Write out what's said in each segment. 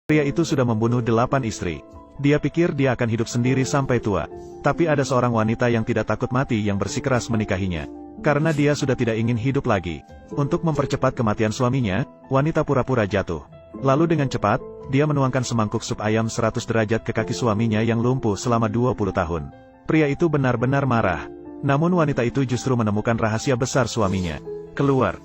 Pria itu sudah membunuh 8 istri. Dia pikir dia akan hidup sendiri sampai tua. Tapi ada seorang wanita yang tidak takut mati yang bersikeras menikahinya. Karena dia sudah tidak ingin hidup lagi. Untuk mempercepat kematian suaminya, wanita pura-pura jatuh. Lalu dengan cepat, dia menuangkan semangkuk sup ayam 100 derajat ke kaki suaminya yang lumpuh selama 20 tahun. Pria itu benar-benar marah. Namun wanita itu justru menemukan rahasia besar suaminya. Keluar.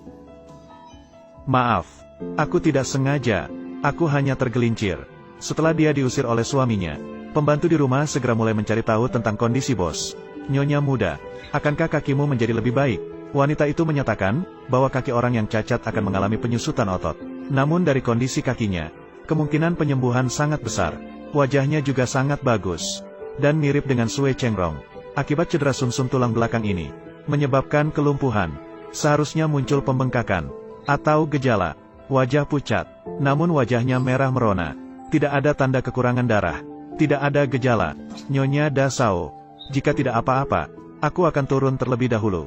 Maaf. Aku tidak sengaja. Aku hanya tergelincir. Setelah dia diusir oleh suaminya, pembantu di rumah segera mulai mencari tahu tentang kondisi bos. Nyonya muda, akankah kakimu menjadi lebih baik? Wanita itu menyatakan bahwa kaki orang yang cacat akan mengalami penyusutan otot. Namun dari kondisi kakinya, kemungkinan penyembuhan sangat besar. Wajahnya juga sangat bagus. Dan mirip dengan Sue Chengrong. Akibat cedera sumsum tulang belakang ini, menyebabkan kelumpuhan. Seharusnya muncul pembengkakan. Atau gejala. Wajah pucat. Namun wajahnya merah merona. Tidak ada tanda kekurangan darah. Tidak ada gejala. Nyonya Dasao. Jika tidak apa-apa, aku akan turun terlebih dahulu.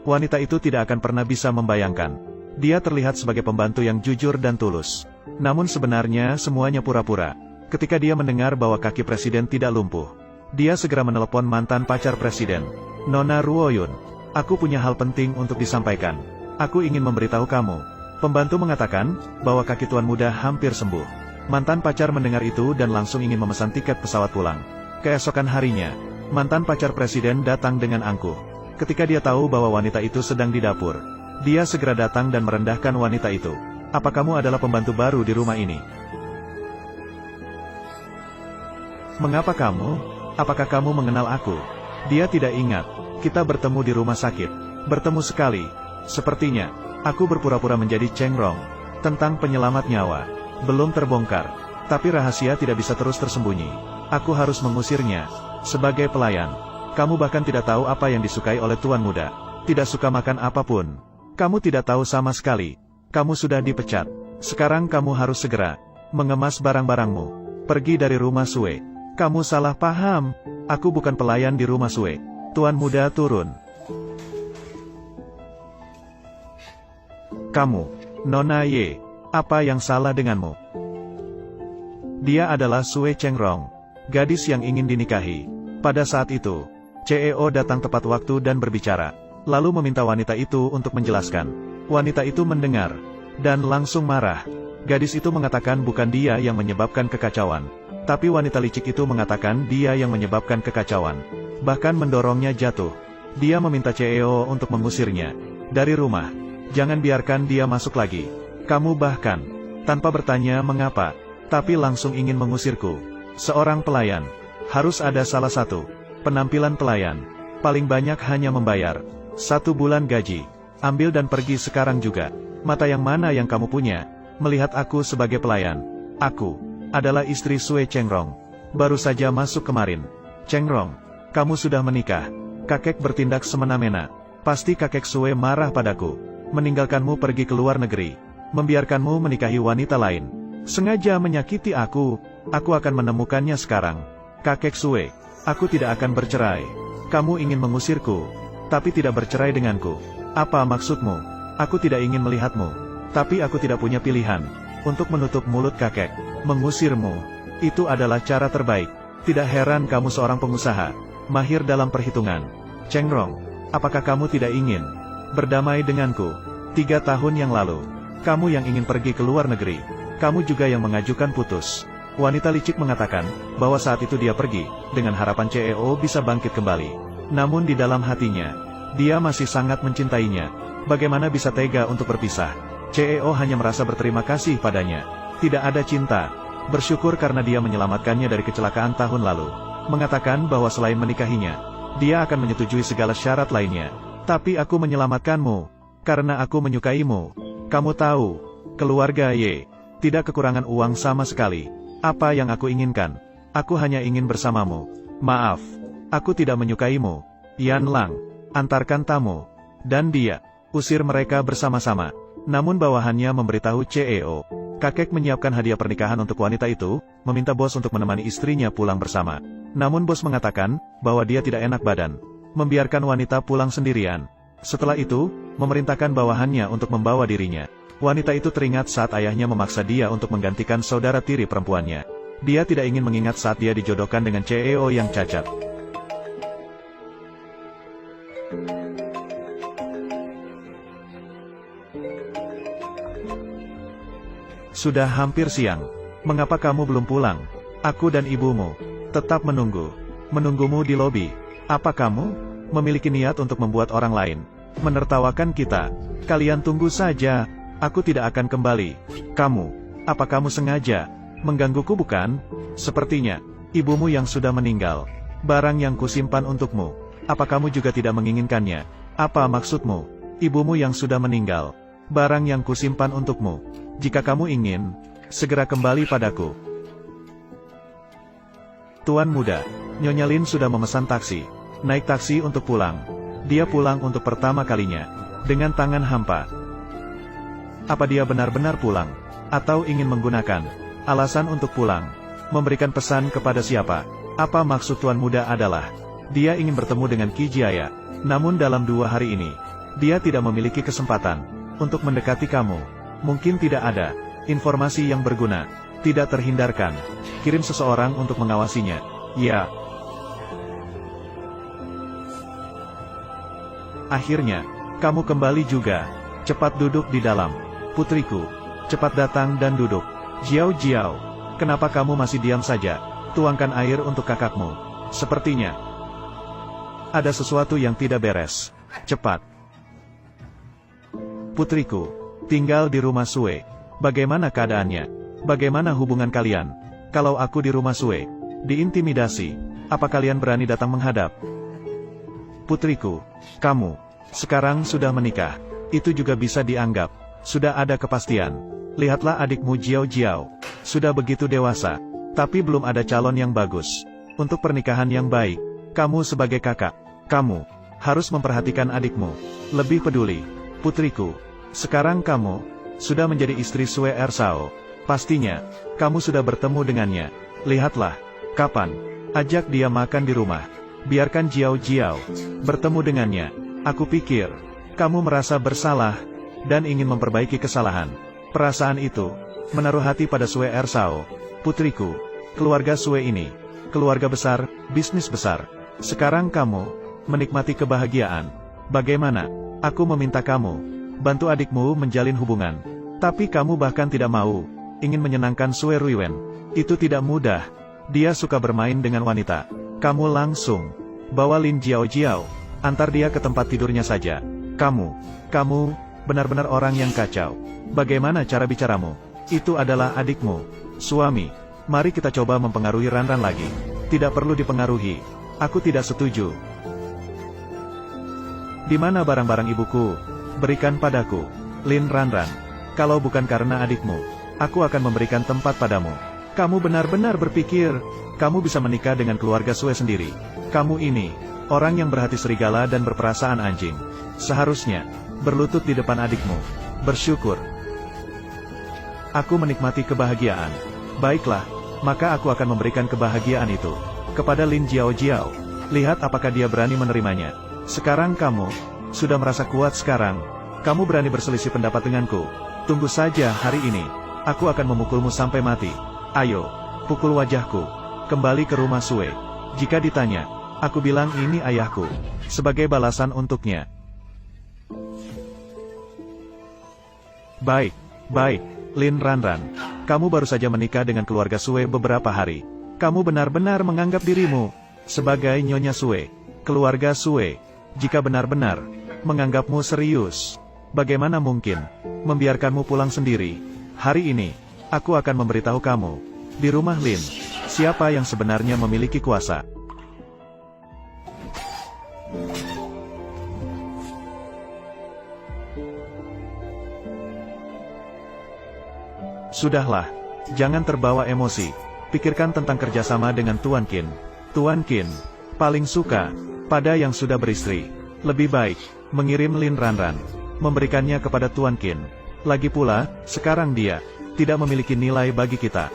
Wanita itu tidak akan pernah bisa membayangkan. Dia terlihat sebagai pembantu yang jujur dan tulus. Namun sebenarnya semuanya pura-pura. Ketika dia mendengar bahwa kaki presiden tidak lumpuh, dia segera menelepon mantan pacar presiden, Nona Ruoyun. Aku punya hal penting untuk disampaikan. Aku ingin memberitahu kamu. Pembantu mengatakan bahwa kaki tuan muda hampir sembuh. Mantan pacar mendengar itu dan langsung ingin memesan tiket pesawat pulang. Keesokan harinya, mantan pacar presiden datang dengan angkuh. Ketika dia tahu bahwa wanita itu sedang di dapur, dia segera datang dan merendahkan wanita itu. Apa kamu adalah pembantu baru di rumah ini? Mengapa kamu? Apakah kamu mengenal aku? Dia tidak ingat. Kita bertemu di rumah sakit. Bertemu sekali. Sepertinya, aku berpura-pura menjadi Chengrong. Tentang penyelamat nyawa. Belum terbongkar. Tapi rahasia tidak bisa terus tersembunyi. Aku harus mengusirnya. Sebagai pelayan. Kamu bahkan tidak tahu apa yang disukai oleh tuan muda. Tidak suka makan apapun. Kamu tidak tahu sama sekali. Kamu sudah dipecat. Sekarang kamu harus segera mengemas barang-barangmu. Pergi dari rumah Sue. Kamu salah paham. Aku bukan pelayan di rumah Sue. Tuan muda turun. Kamu, Nona Ye, apa yang salah denganmu? Dia adalah Sue Chengrong, gadis yang ingin dinikahi. Pada saat itu, CEO datang tepat waktu dan berbicara, lalu meminta wanita itu untuk menjelaskan. Wanita itu mendengar, dan langsung marah. Gadis itu mengatakan bukan dia yang menyebabkan kekacauan. Tapi wanita licik itu mengatakan dia yang menyebabkan kekacauan. Bahkan mendorongnya jatuh. Dia meminta CEO untuk mengusirnya dari rumah. Jangan biarkan dia masuk lagi. Kamu bahkan, tanpa bertanya mengapa, tapi langsung ingin mengusirku. Seorang pelayan, harus ada salah satu. Penampilan pelayan, paling banyak hanya membayar 1 bulan gaji. Ambil dan pergi sekarang juga. Mata yang mana yang kamu punya? Melihat aku sebagai pelayan. Aku adalah istri Sue Chengrong. Baru saja masuk kemarin. Chengrong, kamu sudah menikah. Kakek bertindak semena-mena. Pasti kakek Sue marah padaku. Meninggalkanmu pergi ke luar negeri. Membiarkanmu menikahi wanita lain. Sengaja menyakiti aku. Aku akan menemukannya sekarang. Kakek Sue, aku tidak akan bercerai. Kamu ingin mengusirku, tapi tidak bercerai denganku. Apa maksudmu? Aku tidak ingin melihatmu. Tapi aku tidak punya pilihan. Untuk menutup mulut kakek. Mengusirmu. Itu adalah cara terbaik. Tidak heran kamu seorang pengusaha. Mahir dalam perhitungan. Chengrong, apakah kamu tidak ingin berdamai denganku? 3 tahun yang lalu, kamu yang ingin pergi ke luar negeri. Kamu juga yang mengajukan putus. Wanita licik mengatakan bahwa saat itu dia pergi, dengan harapan CEO bisa bangkit kembali. Namun di dalam hatinya, dia masih sangat mencintainya. Bagaimana bisa tega untuk berpisah? CEO hanya merasa berterima kasih padanya. Tidak ada cinta. Bersyukur karena dia menyelamatkannya dari kecelakaan tahun lalu. Mengatakan bahwa selain menikahinya, dia akan menyetujui segala syarat lainnya. Tapi aku menyelamatkanmu, karena aku menyukaimu. Kamu tahu, keluarga Ye, tidak kekurangan uang sama sekali. Apa yang aku inginkan? Aku hanya ingin bersamamu. Maaf, aku tidak menyukaimu. Yan Lang, antarkan tamu. Dan dia, usir mereka bersama-sama. Namun bawahannya memberitahu CEO. Kakek menyiapkan hadiah pernikahan untuk wanita itu, meminta bos untuk menemani istrinya pulang bersama. Namun bos mengatakan bahwa dia tidak enak badan. Membiarkan wanita pulang sendirian. Setelah itu, memerintahkan bawahannya untuk membawa dirinya Wanita itu teringat saat ayahnya memaksa dia untuk menggantikan saudara tiri perempuannya. Dia tidak ingin mengingat saat dia dijodohkan dengan CEO yang cacat. Sudah hampir siang. Mengapa kamu belum pulang? Aku dan ibumu tetap menunggumu di lobi. Apa kamu memiliki niat untuk membuat orang lain menertawakan kita? Kalian tunggu saja. Aku tidak akan kembali. Apa kamu sengaja menggangguku bukan? Sepertinya, ibumu yang sudah meninggal. Barang yang kusimpan untukmu. Apa kamu juga tidak menginginkannya? Apa maksudmu? Ibumu yang sudah meninggal. Barang yang kusimpan untukmu. Jika kamu ingin, segera kembali padaku. Tuan muda, Nyonya Lin sudah memesan taksi. Naik taksi untuk pulang. Dia pulang untuk pertama kalinya. Dengan tangan hampa. Apa dia benar-benar pulang? Atau ingin menggunakan alasan untuk pulang? Memberikan pesan kepada siapa? Apa maksud tuan muda adalah, dia ingin bertemu dengan Qi Jiaya. Namun dalam 2 hari ini, dia tidak memiliki kesempatan untuk mendekati kamu. Mungkin tidak ada informasi yang berguna. Tidak terhindarkan. Kirim seseorang untuk mengawasinya. Ya. Akhirnya, kamu kembali juga. Cepat duduk di dalam. Putriku, cepat datang dan duduk. Jiao Jiao, kenapa kamu masih diam saja? Tuangkan air untuk kakakmu. Sepertinya ada sesuatu yang tidak beres. Cepat. Putriku, tinggal di rumah Sue. Bagaimana keadaannya? Bagaimana hubungan kalian? Kalau aku di rumah Sue, diintimidasi, apa kalian berani datang menghadap? Putriku, kamu sekarang sudah menikah. Itu juga bisa dianggap sudah ada kepastian. Lihatlah adikmu Jiao Jiao. Sudah begitu dewasa. Tapi belum ada calon yang bagus. Untuk pernikahan yang baik. Kamu sebagai kakak. Kamu harus memperhatikan adikmu. Lebih peduli. Putriku. Sekarang kamu sudah menjadi istri Sue Ersao. Pastinya, kamu sudah bertemu dengannya. Lihatlah. Kapan? Ajak dia makan di rumah. Biarkan Jiao Jiao bertemu dengannya. Aku pikir kamu merasa bersalah dan ingin memperbaiki kesalahan. Perasaan itu menaruh hati pada Sue Ersao. Putriku, keluarga Sue ini keluarga besar, bisnis besar. Sekarang kamu menikmati kebahagiaan. Bagaimana? Aku meminta kamu bantu adikmu menjalin hubungan. Tapi kamu bahkan tidak mau. Ingin menyenangkan Sue Ruiwen. Itu tidak mudah. Dia suka bermain dengan wanita. Kamu langsung bawa Lin Jiao Jiao. Antar dia ke tempat tidurnya saja. Kamu benar-benar orang yang kacau. Bagaimana cara bicaramu? Itu adalah adikmu. Suami, mari kita coba mempengaruhi Ranran lagi. Tidak perlu dipengaruhi. Aku tidak setuju. Di mana barang-barang ibuku? Berikan padaku. Lin Ranran. Kalau bukan karena adikmu, aku akan memberikan tempat padamu. Kamu benar-benar berpikir kamu bisa menikah dengan keluarga Sue sendiri. Kamu ini orang yang berhati serigala dan berperasaan anjing. Seharusnya berlutut di depan adikmu. Bersyukur. Aku menikmati kebahagiaan. Baiklah, maka aku akan memberikan kebahagiaan itu kepada Lin Jiao Jiao. Lihat apakah dia berani menerimanya. Sekarang kamu sudah merasa kuat sekarang. Kamu berani berselisih pendapat denganku. Tunggu saja hari ini. Aku akan memukulmu sampai mati. Ayo, pukul wajahku. Kembali ke rumah Sue. Jika ditanya, aku bilang ini ayahku. Sebagai balasan untuknya. Baik, Lin Ranran. Kamu baru saja menikah dengan keluarga Sue beberapa hari. Kamu benar-benar menganggap dirimu sebagai Nyonya Sue. Keluarga Sue, jika benar-benar menganggapmu serius, bagaimana mungkin membiarkanmu pulang sendiri? Hari ini, aku akan memberitahu kamu. Di rumah Lin, siapa yang sebenarnya memiliki kuasa. Sudahlah, jangan terbawa emosi. Pikirkan tentang kerjasama dengan Tuan Qin. Tuan Qin paling suka pada yang sudah beristri. Lebih baik mengirim Lin Ranran, memberikannya kepada Tuan Qin. Lagi pula, sekarang dia tidak memiliki nilai bagi kita.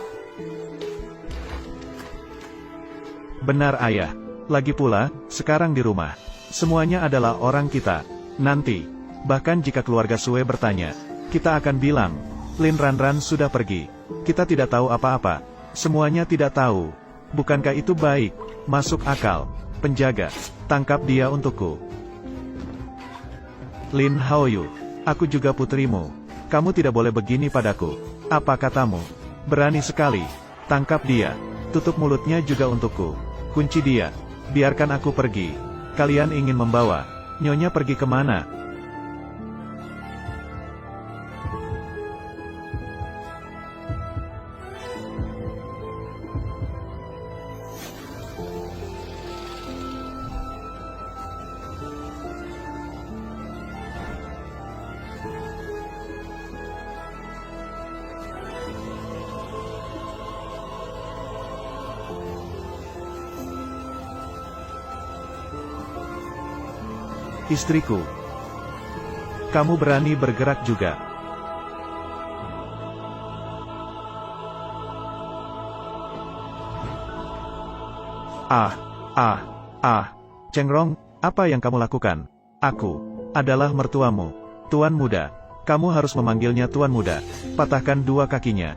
Benar ayah. Lagi pula, sekarang di rumah, semuanya adalah orang kita. Nanti, bahkan jika keluarga Sue bertanya, Kita akan bilang, Lin Ranran sudah pergi. Kita tidak tahu apa-apa. Semuanya tidak tahu. Bukankah itu baik? Masuk akal. Penjaga, tangkap dia untukku. Lin Haoyu, aku juga putrimu. Kamu tidak boleh begini padaku. Apa katamu? Berani sekali. Tangkap dia. Tutup mulutnya juga untukku. Kunci dia. Biarkan aku pergi. Kalian ingin membawa Nyonya pergi kemana? Istriku. Kamu berani bergerak juga. Chengrong, apa yang kamu lakukan? Aku adalah mertuamu. Tuan muda. Kamu harus memanggilnya Tuan muda. Patahkan dua kakinya.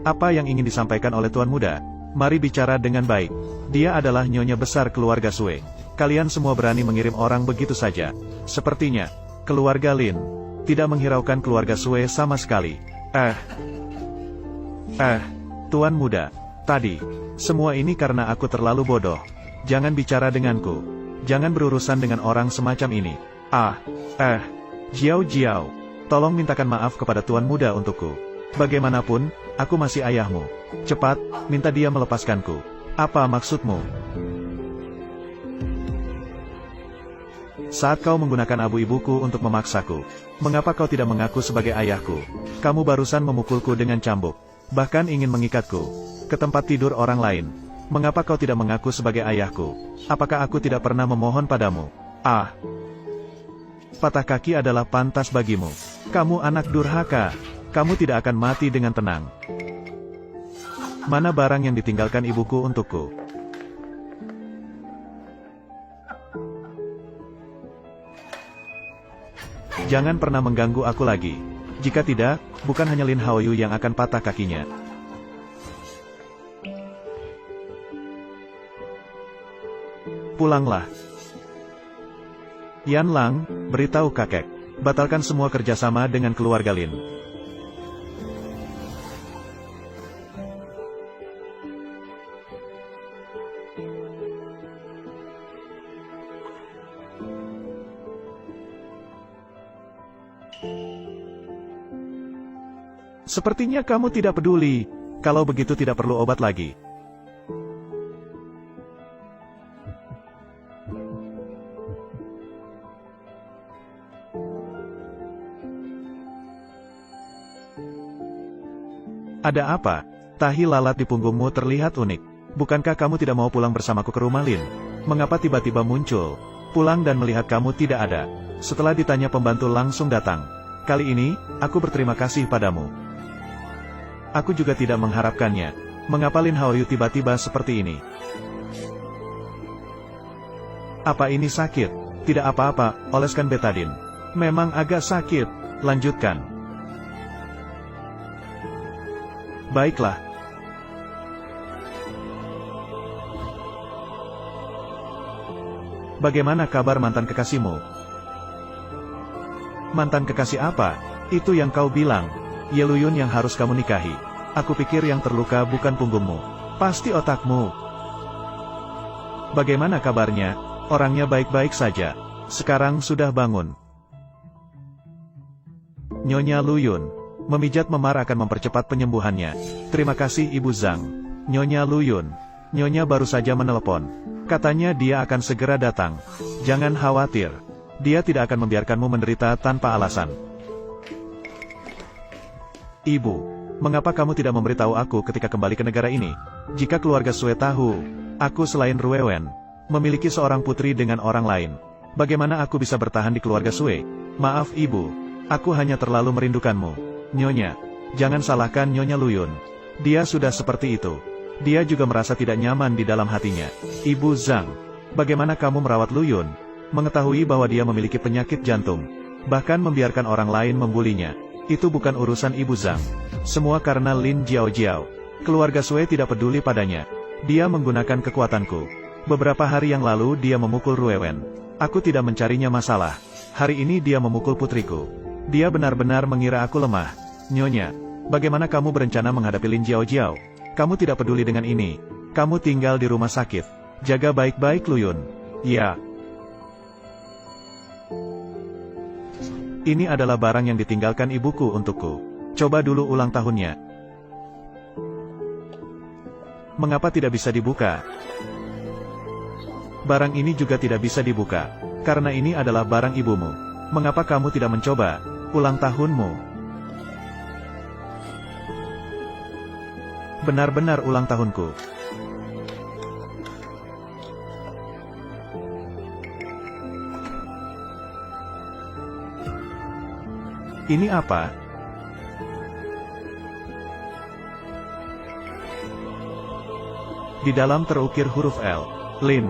Apa yang ingin disampaikan oleh Tuan muda? Mari bicara dengan baik. Dia adalah nyonya besar keluarga Sue. Kalian semua berani mengirim orang begitu saja. Sepertinya, keluarga Lin tidak menghiraukan keluarga Sue sama sekali. Tuan muda, tadi, semua ini karena aku terlalu bodoh. Jangan bicara denganku. Jangan berurusan dengan orang semacam ini. Jiao, tolong mintakan maaf kepada Tuan muda untukku. Bagaimanapun, aku masih ayahmu. Cepat, minta dia melepaskanku. Apa maksudmu? Saat kau menggunakan abu ibuku untuk memaksaku, mengapa kau tidak mengaku sebagai ayahku? Kamu barusan memukulku dengan cambuk, bahkan ingin mengikatku ke tempat tidur orang lain. Mengapa kau tidak mengaku sebagai ayahku? Apakah aku tidak pernah memohon padamu? Patah kaki adalah pantas bagimu. Kamu anak durhaka. Kamu tidak akan mati dengan tenang. Mana barang yang ditinggalkan ibuku untukku? Jangan pernah mengganggu aku lagi. Jika tidak, bukan hanya Lin Haoyu yang akan patah kakinya. Pulanglah. Yan Lang, beritahu kakek. Batalkan semua kerjasama dengan keluarga Lin. Sepertinya kamu tidak peduli. Kalau begitu tidak perlu obat lagi. Ada apa? Tahi lalat di punggungmu terlihat unik. Bukankah kamu tidak mau pulang bersamaku ke rumah Lin? Mengapa tiba-tiba muncul? Pulang dan melihat kamu tidak ada. Setelah ditanya pembantu langsung datang. Kali ini, aku berterima kasih padamu. Aku juga tidak mengharapkannya. Mengapa Lin Haoyu tiba-tiba seperti ini? Apa ini sakit? Tidak apa-apa, oleskan betadin. Memang agak sakit. Lanjutkan. Baiklah. Bagaimana kabar mantan kekasihmu? Mantan kekasih apa? Itu yang kau bilang. Ye Luyun yang harus kamu nikahi. Aku pikir yang terluka bukan punggungmu. Pasti otakmu. Bagaimana kabarnya? Orangnya baik-baik saja. Sekarang sudah bangun. Nyonya Luyun. Memijat memar akan mempercepat penyembuhannya. Terima kasih Ibu Zhang. Nyonya Luyun. Nyonya baru saja menelepon. Katanya dia akan segera datang. Jangan khawatir. Dia tidak akan membiarkanmu menderita tanpa alasan. Ibu, mengapa kamu tidak memberitahu aku ketika kembali ke negara ini? Jika keluarga Sue tahu, aku selain Ruewen, memiliki seorang putri dengan orang lain. Bagaimana aku bisa bertahan di keluarga Sue? Maaf Ibu, aku hanya terlalu merindukanmu. Nyonya, jangan salahkan Nyonya Luyun. Dia sudah seperti itu. Dia juga merasa tidak nyaman di dalam hatinya. Ibu Zhang, bagaimana kamu merawat Luyun? Mengetahui bahwa dia memiliki penyakit jantung, bahkan membiarkan orang lain membulinya. Itu bukan urusan Ibu Zhang. Semua karena Lin Jiao. Keluarga Sui tidak peduli padanya. Dia menggunakan kekuatanku. Beberapa hari yang lalu dia memukul Ruewen. Aku tidak mencarinya masalah. Hari ini dia memukul putriku. Dia benar-benar mengira aku lemah. Nyonya, bagaimana kamu berencana menghadapi Lin Jiao? Kamu tidak peduli dengan ini. Kamu tinggal di rumah sakit. Jaga baik-baik Luyun. Ya. Ini adalah barang yang ditinggalkan ibuku untukku. Coba dulu ulang tahunnya. Mengapa tidak bisa dibuka? Barang ini juga tidak bisa dibuka. Karena ini adalah barang ibumu. Mengapa kamu tidak mencoba? Ulang tahunmu. Benar-benar ulang tahunku. Ini apa? Di dalam terukir huruf L. Lin.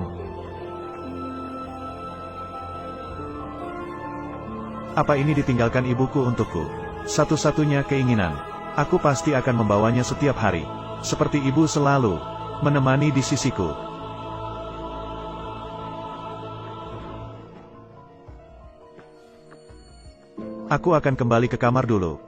Apa ini ditinggalkan ibuku untukku? Satu-satunya keinginan. Aku pasti akan membawanya setiap hari. Seperti ibu selalu menemani di sisiku. Aku akan kembali ke kamar dulu.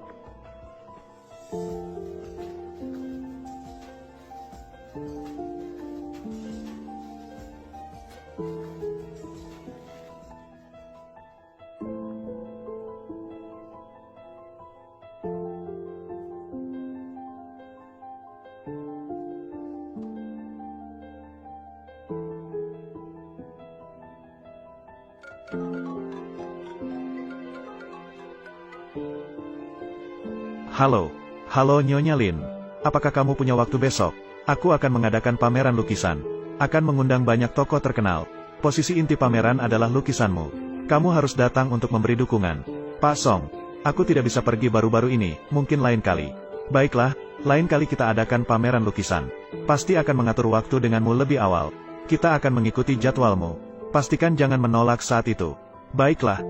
Halo Nyonya Lin. Apakah kamu punya waktu besok? Aku akan mengadakan pameran lukisan. Akan mengundang banyak tokoh terkenal. Posisi inti pameran adalah lukisanmu. Kamu harus datang untuk memberi dukungan. Pak Song, aku tidak bisa pergi baru-baru ini, mungkin lain kali. Baiklah, lain kali kita adakan pameran lukisan. Pasti akan mengatur waktu denganmu lebih awal. Kita akan mengikuti jadwalmu. Pastikan jangan menolak saat itu. Baiklah.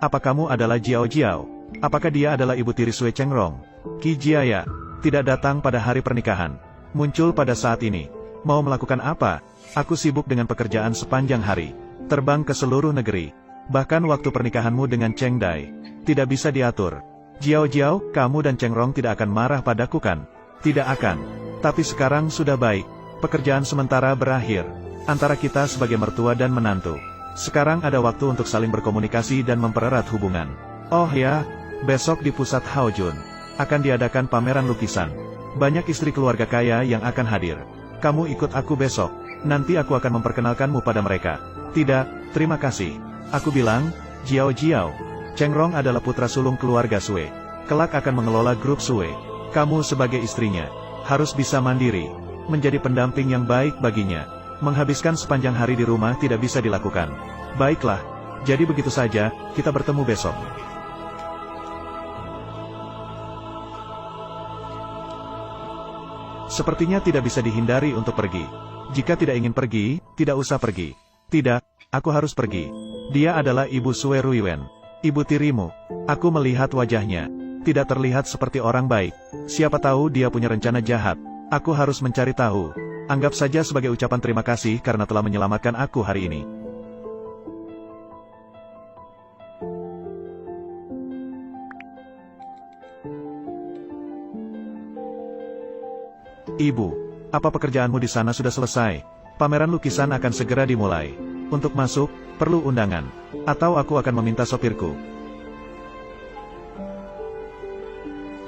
Apa kamu adalah Jiao? Apakah dia adalah ibu tiri Sui Chengrong? Qi Jiaya tidak datang pada hari pernikahan. Muncul pada saat ini. Mau melakukan apa? Aku sibuk dengan pekerjaan sepanjang hari. Terbang ke seluruh negeri. Bahkan waktu pernikahanmu dengan Cheng Dai tidak bisa diatur. Jiao, kamu dan Chengrong tidak akan marah padaku kan? Tidak akan. Tapi sekarang sudah baik. Pekerjaan sementara berakhir. Antara kita sebagai mertua dan menantu. Sekarang ada waktu untuk saling berkomunikasi dan mempererat hubungan. Oh ya, besok di pusat Haojun akan diadakan pameran lukisan. Banyak istri keluarga kaya yang akan hadir. Kamu ikut aku besok. Nanti aku akan memperkenalkanmu pada mereka. Tidak, terima kasih. Aku bilang, Jiao. Chengrong adalah putra sulung keluarga Sui. Kelak akan mengelola grup Sui. Kamu sebagai istrinya harus bisa mandiri, menjadi pendamping yang baik baginya. Menghabiskan sepanjang hari di rumah tidak bisa dilakukan. Baiklah, jadi begitu saja, kita bertemu besok. Sepertinya tidak bisa dihindari untuk pergi. Jika tidak ingin pergi, tidak usah pergi. Tidak, aku harus pergi. Dia adalah Ibu Sui Ruiwen. Ibu tirimu. Aku melihat wajahnya. Tidak terlihat seperti orang baik. Siapa tahu dia punya rencana jahat. Aku harus mencari tahu. Anggap saja sebagai ucapan terima kasih karena telah menyelamatkan aku hari ini. Ibu, apa pekerjaanmu di sana sudah selesai? Pameran lukisan akan segera dimulai. Untuk masuk, perlu undangan. Atau aku akan meminta sopirku.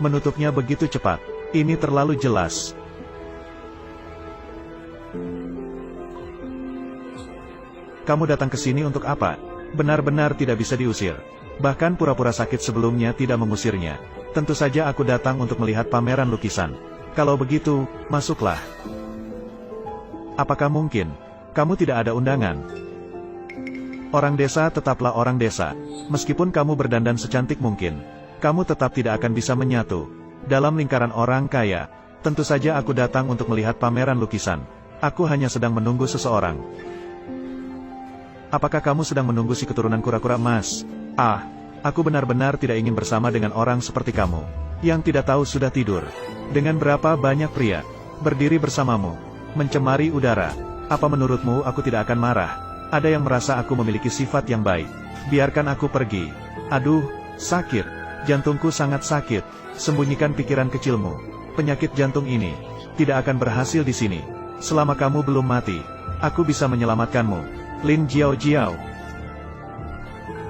Menutupnya begitu cepat. Ini terlalu jelas. Kamu datang ke sini untuk apa? Benar-benar tidak bisa diusir. Bahkan pura-pura sakit sebelumnya tidak mengusirnya. Tentu saja aku datang untuk melihat pameran lukisan. Kalau begitu, masuklah. Apakah mungkin kamu tidak ada undangan? Orang desa tetaplah orang desa. Meskipun kamu berdandan secantik mungkin, kamu tetap tidak akan bisa menyatu dalam lingkaran orang kaya. Tentu saja aku datang untuk melihat pameran lukisan. Aku hanya sedang menunggu seseorang. Apakah kamu sedang menunggu si keturunan kura-kura emas? Ah, Aku benar-benar tidak ingin bersama dengan orang seperti kamu, yang tidak tahu sudah tidur. Dengan berapa banyak pria berdiri bersamamu, mencemari udara. Apa menurutmu aku tidak akan marah? Ada yang merasa aku memiliki sifat yang baik. Biarkan aku pergi. Aduh, sakit. Jantungku sangat sakit. Sembunyikan pikiran kecilmu. Penyakit jantung ini tidak akan berhasil di sini. Selama kamu belum mati, aku bisa menyelamatkanmu. Lin Jiao.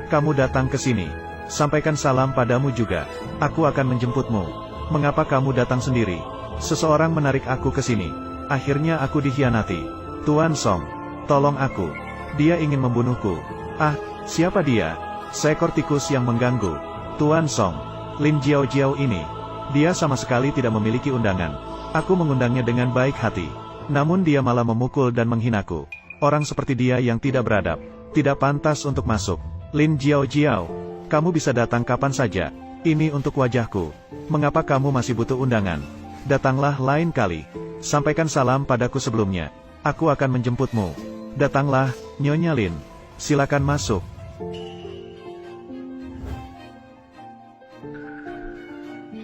Kamu datang ke sini. Sampaikan salam padamu juga. Aku akan menjemputmu. Mengapa kamu datang sendiri? Seseorang menarik aku ke sini. Akhirnya aku dikhianati. Tuan Song, tolong aku. Dia ingin membunuhku. Ah, siapa dia? Seekor tikus yang mengganggu. Tuan Song, Lin Jiao ini. Dia sama sekali tidak memiliki undangan. Aku mengundangnya dengan baik hati. Namun dia malah memukul dan menghinaku. Orang seperti dia yang tidak beradab, tidak pantas untuk masuk. Lin Jiao, kamu bisa datang kapan saja. Ini untuk wajahku. Mengapa kamu masih butuh undangan? Datanglah lain kali. Sampaikan salam padaku sebelumnya. Aku akan menjemputmu. Datanglah, Nyonya Lin. Silakan masuk.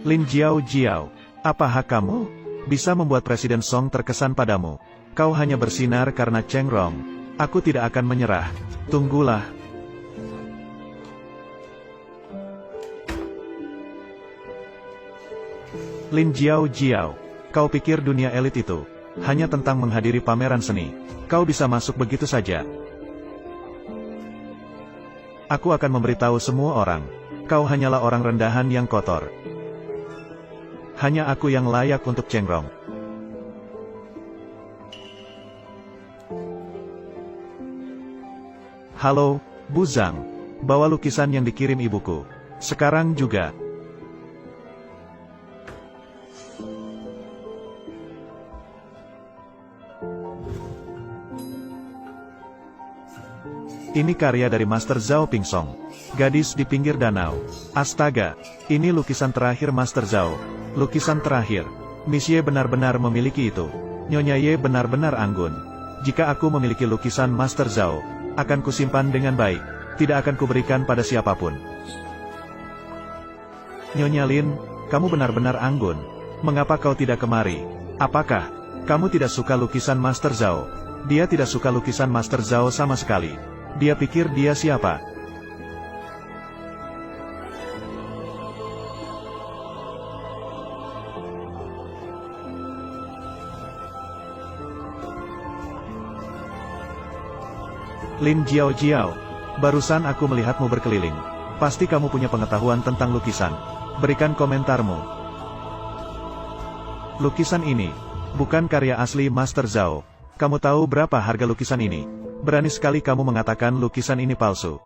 Lin Jiao, apa hak kamu bisa membuat Presiden Song terkesan padamu? Kau hanya bersinar karena Cheng Rong. Aku tidak akan menyerah. Tunggulah. Lin Jiao, kau pikir dunia elit itu hanya tentang menghadiri pameran seni? Kau bisa masuk begitu saja? Aku akan memberitahu semua orang, kau hanyalah orang rendahan yang kotor. Hanya aku yang layak untuk Cheng Rong. Halo, Bu Zhang. Bawa lukisan yang dikirim ibuku. Sekarang juga. Ini karya dari Master Zhao Pingsong. Gadis di pinggir danau. Astaga, ini lukisan terakhir Master Zhao. Lukisan terakhir. Miss Ye benar-benar memiliki itu. Nyonya Ye benar-benar anggun. Jika aku memiliki lukisan Master Zhao, akan kusimpan dengan baik. Tidak akan kuberikan pada siapapun. Nyonya Lin, kamu benar-benar anggun. Mengapa kau tidak kemari? Apakah kamu tidak suka lukisan Master Zhao? Dia tidak suka lukisan Master Zhao sama sekali. Dia pikir dia siapa? Lin Jiao, barusan aku melihatmu berkeliling. Pasti kamu punya pengetahuan tentang lukisan. Berikan komentarmu. Lukisan ini bukan karya asli Master Zhao. Kamu tahu berapa harga lukisan ini? Berani sekali kamu mengatakan lukisan ini palsu.